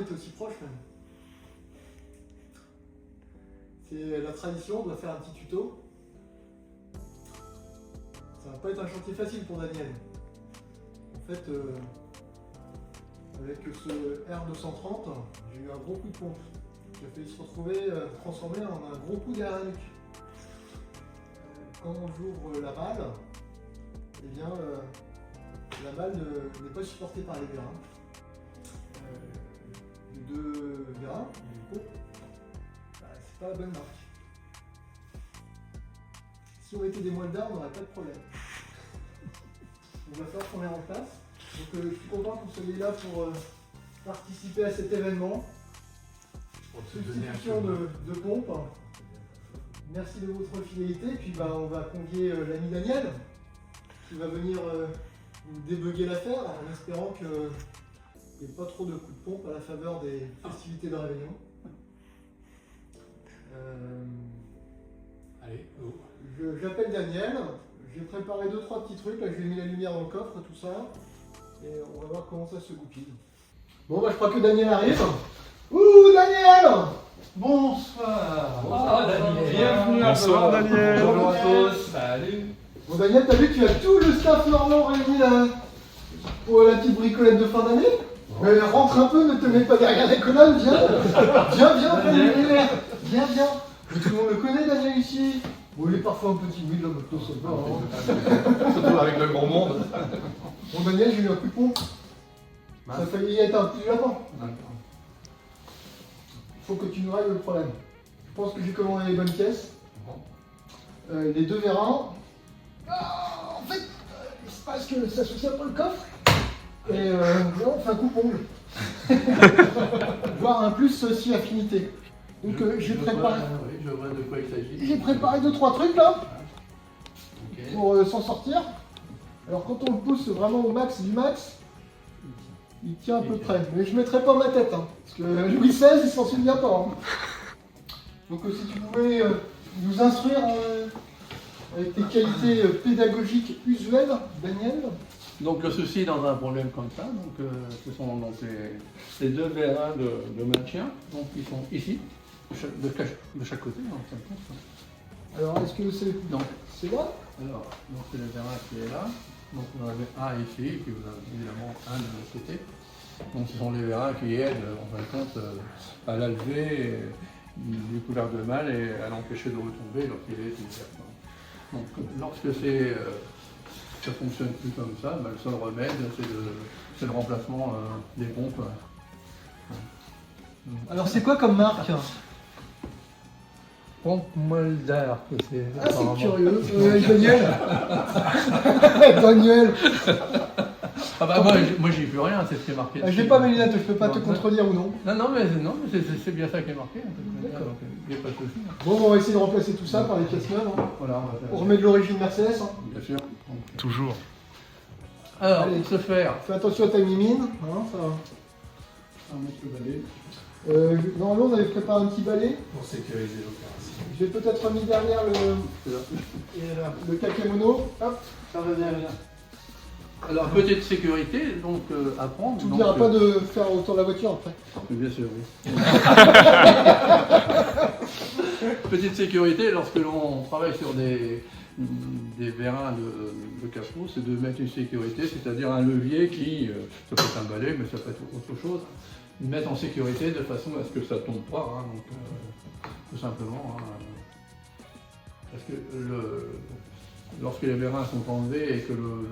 est aussi proche même. C'est la tradition, on doit faire un petit tuto. Ça va pas être un chantier facile pour Daniel. En fait, avec ce R230, j'ai eu un gros coup de pompe. J'ai failli se retrouver transformé en un gros coup derrière la nuque. Quand j'ouvre la malle, eh bien, la malle n'est pas supportée par les vérins. Les deux vérins, du coup, c'est pas la bonne marque. Si on était des moldats, on n'aurait pas de problème. Il va falloir qu'on les remplace. Donc je suis content que vous soyez là pour participer à cet événement. Substitution de pompe. Merci de votre fidélité. Et puis on va convier l'ami Daniel qui va venir nous débugger l'affaire en espérant qu'il n'y ait pas trop de coups de pompe à la faveur des festivités de Réveillon. Allez, J'appelle Daniel. J'ai préparé 2-3 petits trucs. Là, je lui ai mis la lumière dans le coffre, tout ça. Et on va voir comment ça se goupille. Bon, je crois que Daniel arrive. Ouh, Daniel! Bonsoir. Bonsoir Daniel. Bienvenue à Bonsoir bord. Daniel. Bonjour à tous. Salut. Bon, Daniel, t'as vu que tu as tout le staff normand réuni là pour la petite bricolette de fin d'année? Mais rentre un peu, ne te mets pas derrière les colonnes, viens! Viens, prends le luminaire. Viens. Mais tout le monde le connaît, Daniel, ici. Bon, il est parfois un peu timide, là, maintenant, ça va. Hein. Surtout avec le grand monde. Bon, Daniel, j'ai eu un coup de pompe. Ça a failli être un petit lapin. Il faut que tu nous règles le problème. Je pense que j'ai commandé les bonnes pièces. Les deux vérins. En fait, il se passe que ça se tient pas le coffre. Et là, on fait un coupon. Voire un plus si affinité. Donc j'ai préparé. Oui, je vois de quoi il s'agit. J'ai préparé 2-3 trucs là Ok. pour s'en sortir. Alors quand on le pousse vraiment au max du max, il tient à peu près. Mais je ne mettrai pas ma tête, hein, parce que Louis XVI, il s'en souvient pas. Hein. Donc si tu pouvais nous instruire avec tes qualités pédagogiques usuelles, Daniel. Donc le souci dans un problème comme ça, donc, ce sont donc les deux vérins de maintien, donc ils sont ici, de chaque côté en fin de compte. Alors est-ce que c'est là? Alors, donc c'est le vérin qui est là, donc vous en avez un ici, et puis vous avez évidemment un de l'autre côté. Donc ce sont les vérins qui aident en fin de compte à la lever du couleur de malle et à l'empêcher de retomber lorsqu'il est ouvert. Donc lorsque ça ne fonctionne plus comme ça, le seul remède c'est le remplacement des pompes. Alors c'est quoi comme marque? Pompe Moldar, c'est Ah c'est curieux. Daniel. Daniel. Ah bah moi j'y peux rien, c'est ce qui est marqué. J'ai pas mes lunettes, je peux pas te contredire ou non. Non mais c'est bien ça qui est marqué. D'accord. Donc, il n'y a pas de souci. Bon, on va essayer de remplacer tout ça par les pièces neuves. Hein. Voilà, on va faire. On remet de l'origine Mercedes. Hein. Bien sûr. Toujours. Alors, Allez. pour ce faire, Fais attention à ta mimine. Hein, ça va. on va mettre le balai. Normalement, on avait préparé un petit balai. Pour sécuriser l'opération. Je vais peut-être mis derrière le kakemono. Hop, ça va bien. Alors, petite sécurité, donc à prendre. Tu donc, n'oublieras pas de faire autour de la voiture après. Bien sûr, oui. Petite sécurité, lorsque l'on travaille sur des vérins de capot, c'est de mettre une sécurité, c'est-à-dire un levier qui, ça peut être un balai, mais ça peut être autre chose, mettre en sécurité de façon à ce que ça ne tombe pas, hein, donc, tout simplement. Hein, parce que lorsque les vérins sont enlevés et que le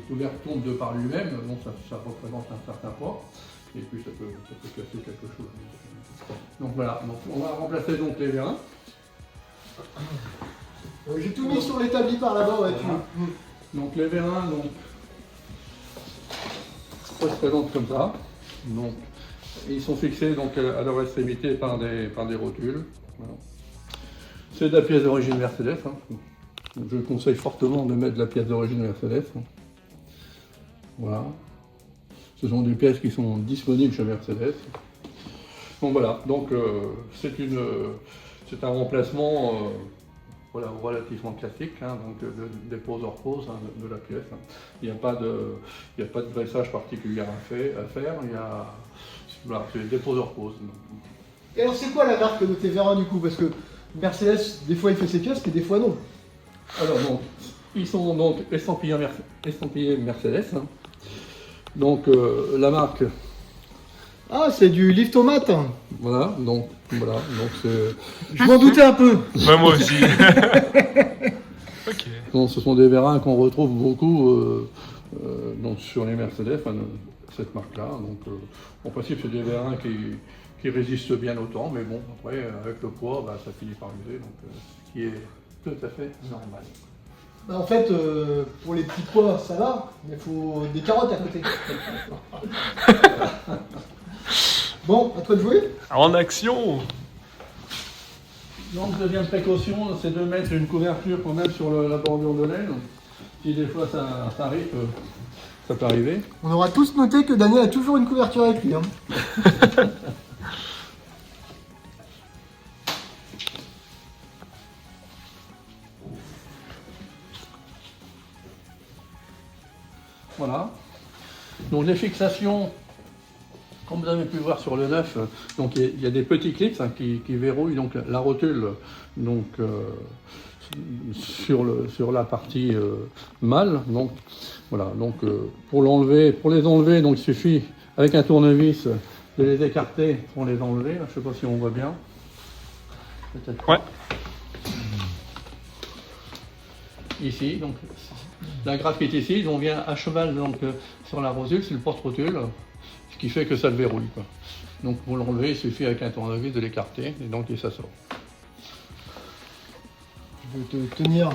couvercle tombe de par lui-même, bon, ça représente un certain poids, et puis ça peut casser quelque chose. Donc voilà, donc on va remplacer donc les vérins. J'ai tout mis sur l'établi par là-bas, ouais, Voilà. Donc les vérins, donc, ça se présente comme ça. Donc, ils sont fixés donc, à leur extrémité par des rotules. Voilà. C'est de la pièce d'origine Mercedes. Hein. Je conseille fortement de mettre de la pièce d'origine Mercedes. Voilà. Ce sont des pièces qui sont disponibles chez Mercedes. Donc voilà, donc c'est un remplacement voilà, relativement classique, hein, donc des poses hors pose hein, de la pièce. Hein. Il n'y a pas de graissage particulier à faire. Voilà, c'est le dépôt de repose. Et alors, c'est quoi la marque de tes vérins du coup? Parce que Mercedes, des fois, il fait ses kiosques et des fois, non. Alors, donc, ils sont donc estampillés Mercedes. Hein. Donc, la marque, Ah, c'est du Liftomat. voilà, donc c'est. Je m'en doutais un peu. Ouais, moi aussi. Ok. Donc, ce sont des vérins qu'on retrouve beaucoup donc sur les Mercedes, enfin, cette marque-là. Donc, en principe, c'est des vérins qui résistent bien au temps, mais bon, après, avec le poids, bah, ça finit par user, donc ce qui est tout à fait normal. Bah, en fait, pour les petits pois, ça va, mais il faut des carottes à côté. Bon, à toi de jouer. En action. Donc, deuxième précaution, c'est de mettre une couverture quand même sur la bordure de l'aile. Si des fois ça arrive, ça peut arriver. On aura tous noté que Daniel a toujours une couverture avec lui. Hein. Voilà. Donc les fixations, comme vous avez pu voir sur le 9, donc il y a des petits clips hein, qui verrouillent donc la rotule donc, sur la partie mâle. Donc voilà. Donc pour les enlever, donc il suffit avec un tournevis de les écarter pour les enlever. Là, je ne sais pas si on voit bien. Peut-être. Ouais. Ici, donc la graffe qui est ici, on vient à cheval donc, sur la rosule, c'est le porte-rotule, ce qui fait que ça le verrouille. Quoi. Donc pour l'enlever, il suffit avec un tournevis de l'écarter et donc ça sort. Je vais te tenir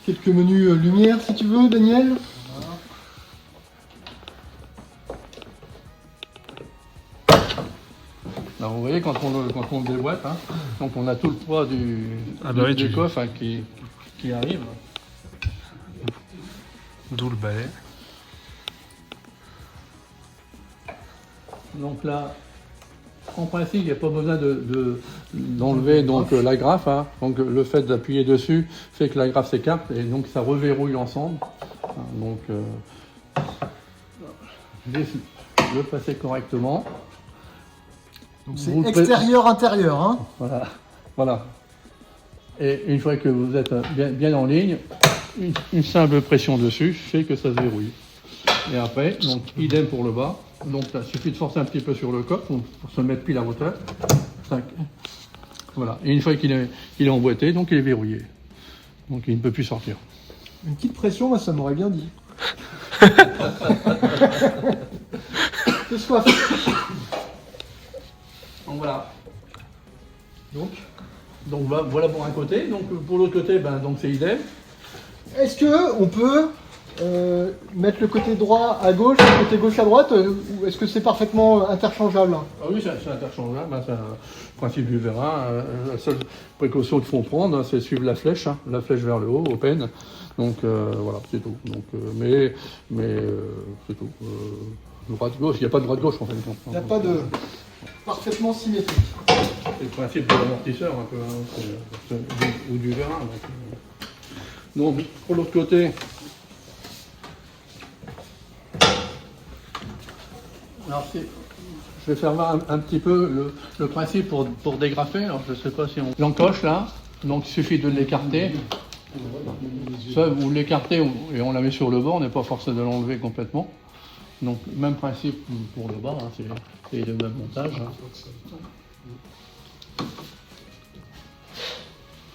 quelques menus lumière si tu veux, Daniel. Alors vous voyez quand on le déboîte, hein, donc on a tout le poids du coffre hein, qui arrive. D'où le balai. Donc là, en principe, il n'y a pas besoin d'enlever donc la graffe. Hein. Donc le fait d'appuyer dessus fait que la graffe s'écarte et donc ça reverrouille l'ensemble. Donc le passer correctement. Donc c'est extérieur-intérieur. Hein. Voilà. Et une fois que vous êtes bien en ligne, une simple pression dessus fait que ça se verrouille. Et après, donc idem pour le bas. Donc là, il suffit de forcer un petit peu sur le coffre pour se mettre pile à hauteur. Voilà. Et une fois qu'il est emboîté, donc il est verrouillé. Donc il ne peut plus sortir. Une petite pression, moi, ça m'aurait bien dit. C'est soif. Donc voilà. Donc voilà pour un côté. Donc pour l'autre côté, donc c'est idem. Est-ce que on peut mettre le côté droit à gauche, le côté gauche à droite, ou est-ce que c'est parfaitement interchangeable? Ah oui, c'est interchangeable, c'est un principe du vérin. La seule précaution qu'il faut prendre, c'est suivre la flèche vers le haut, open. Donc voilà, c'est tout. Donc, mais c'est tout. Droite-gauche, il n'y a pas de droite-gauche en fait. Il n'y a pas de parfaitement symétrique. C'est le principe de l'amortisseur un peu, hein, ou du vérin. Donc pour l'autre côté, alors je vais faire voir un petit peu le principe pour dégrafer. Alors je ne sais pas si on l'encoche là, donc il suffit de l'écarter. Ça, vous l'écartez et on la met sur le bord, on n'est pas forcé de l'enlever complètement. Donc même principe pour le bas, hein, c'est le même montage. Hein.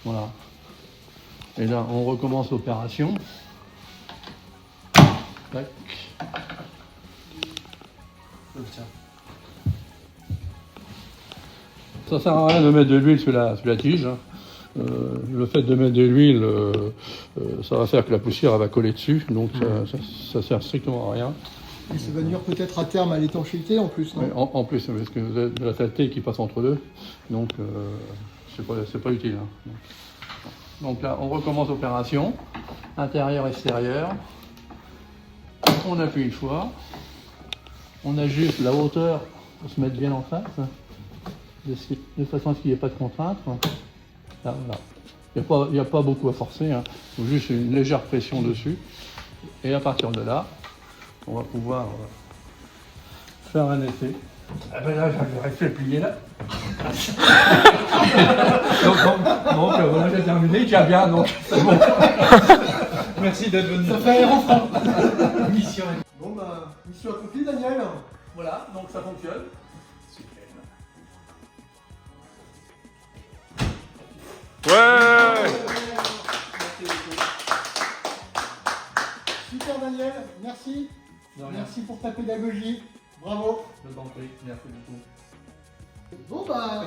Voilà. Et là, on recommence l'opération. Tac. Ça sert à rien de mettre de l'huile sur la tige. Hein. Le fait de mettre de l'huile, ça va faire que la poussière elle va coller dessus, donc ça sert strictement à rien. Et ça va nuire peut-être à terme à l'étanchéité en plus, non? Oui, en plus, parce que vous avez de la saleté qui passe entre deux, donc c'est pas utile. Hein. Donc là, on recommence l'opération, intérieur-extérieur. On appuie une fois, on ajuste la hauteur pour se mettre bien en face, de façon à ce qu'il n'y ait pas de contrainte. Là, voilà. Il n'y a pas beaucoup à forcer, hein. Il faut juste une légère pression dessus. Et à partir de là, on va pouvoir faire un essai. Ah ben là, j'arrive fait plier là. donc voilà, j'ai terminé, il tient bien, donc c'est bon. Merci d'être venu. Ça fait aérofranc. Mission. Bon bah, mission accomplie Daniel. Voilà, donc ça fonctionne. Super. Ouais. Super Daniel, merci. De rien. Merci pour ta pédagogie. Bravo. Je t'en prie, merci beaucoup. Bon bah,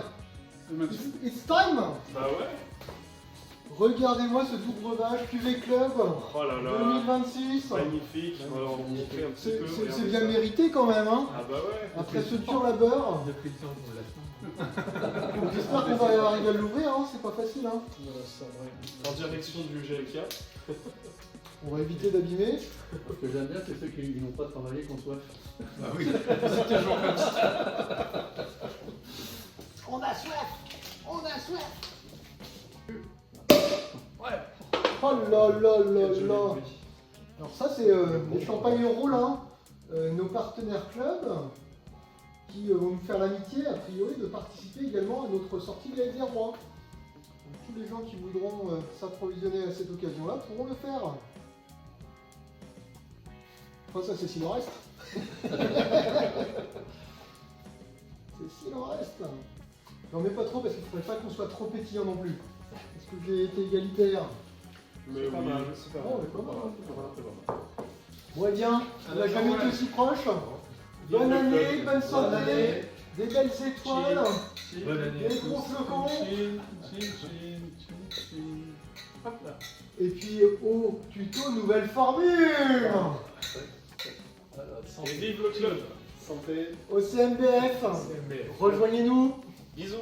it's time. Bah ouais. Regardez-moi ce doux breuvage Cuvée Club Oh là là. 2026. Magnifique. On va en montrer un petit C'est peu. c'est regardez bien ça. mérité quand même, hein. Ah bah ouais. Après ce dur labeur. Depuis le temps qu'on l'a. J'espère qu'on va arriver à l'ouvrir, hein. C'est pas facile, hein. Ça va. En direction du GLK. On va éviter d'abîmer. Ce que j'aime bien, c'est ceux qui n'ont pas travaillé qu'on soit. Ah oui, c'est toujours comme ça. On a soif. On a soif. Oh là là là là. Alors ça c'est les champagnes roules, hein. Nos partenaires club qui vont nous faire l'amitié a priori de participer également à notre sortie de la des Rois. Donc, tous les gens qui voudront s'approvisionner à cette occasion-là pourront le faire. Enfin ça c'est s'il en reste. C'est s'il en reste. J'en mets pas trop parce qu'il ne faudrait pas qu'on soit trop pétillant non plus. Parce que j'ai été égalitaire. Mais C'est pas oui. mal, c'est pas Oh, mal. mais pas mal, hein. C'est pas mal, c'est pas mal. Bon, eh bien, on n'a jamais été aussi proche. Bonne Vive le année, club. bonne santé, Bonne année. des belles étoiles. Bonne année. Des gros flocons. Chin, chin, chin, chin, chin. Hop là. Et puis au tuto nouvelle formule. Et vive le club. Santé. Au CMBF. CMB. Rejoignez-nous. Bisous.